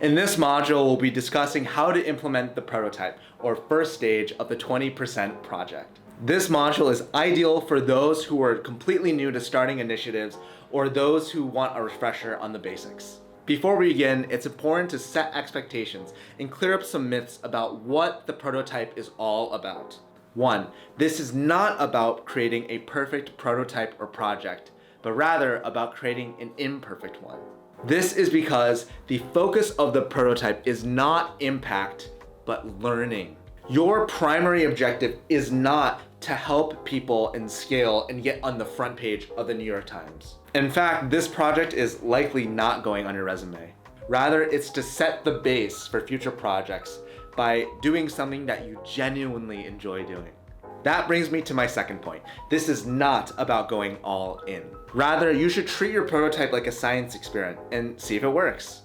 In this module, we'll be discussing how to implement the prototype, or first stage of the 20% project. This module is ideal for those who are completely new to starting initiatives or those who want a refresher on the basics. Before we begin, it's important to set expectations and clear up some myths about what the prototype is all about. 1. This is not about creating a perfect prototype or project, but rather about creating an imperfect one. This is because the focus of the prototype is not impact, but learning. Your primary objective is not to help people and scale and get on the front page of the New York Times. In fact, this project is likely not going on your resume. Rather, it's to set the base for future projects by doing something that you genuinely enjoy doing. That brings me to my second point. This is not about going all in. Rather, you should treat your prototype like a science experiment and see if it works.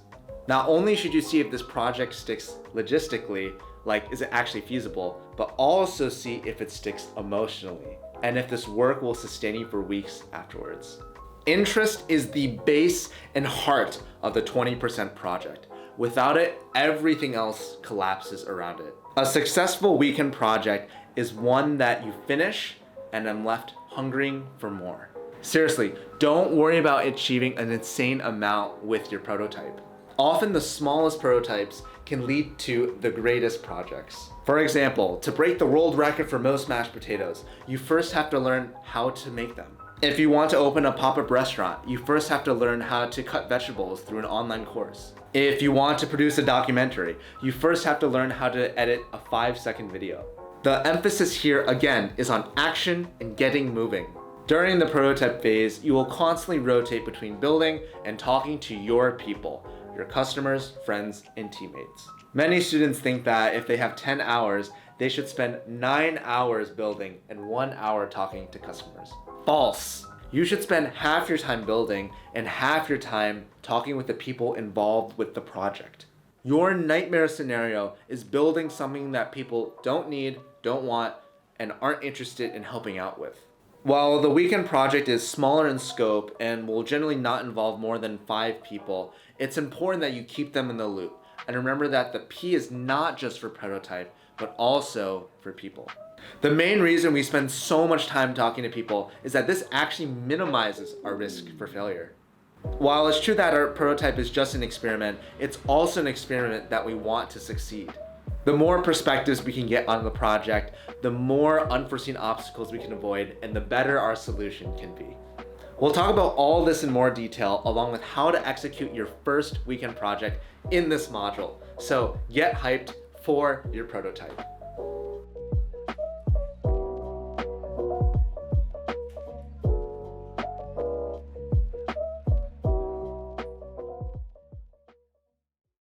Not only should you see if this project sticks logistically, like is it actually feasible, but also see if it sticks emotionally and if this work will sustain you for weeks afterwards. Interest is the base and heart of the 20% project. Without it, everything else collapses around it. A successful weekend project is one that you finish and I'm left hungering for more. Seriously, don't worry about achieving an insane amount with your prototype. Often the smallest prototypes can lead to the greatest projects. For example, to break the world record for most mashed potatoes, you first have to learn how to make them. If you want to open a pop-up restaurant, you first have to learn how to cut vegetables through an online course. If you want to produce a documentary, you first have to learn how to edit a 5-second video. The emphasis here again is on action and getting moving. During the prototype phase, you will constantly rotate between building and talking to your people, your customers, friends, and teammates. Many students think that if they have 10 hours, they should spend 9 hours building and 1 hour talking to customers. False. You should spend half your time building and half your time talking with the people involved with the project. Your nightmare scenario is building something that people don't need, don't want, and aren't interested in helping out with. While the weekend project is smaller in scope and will generally not involve more than 5 people, it's important that you keep them in the loop. And remember that the P is not just for prototype, but also for people. The main reason we spend so much time talking to people is that this actually minimizes our risk for failure. While it's true that our prototype is just an experiment, it's also an experiment that we want to succeed. The more perspectives we can get on the project, the more unforeseen obstacles we can avoid, and the better our solution can be. We'll talk about all this in more detail, along with how to execute your first weekend project in this module. So get hyped for your prototype.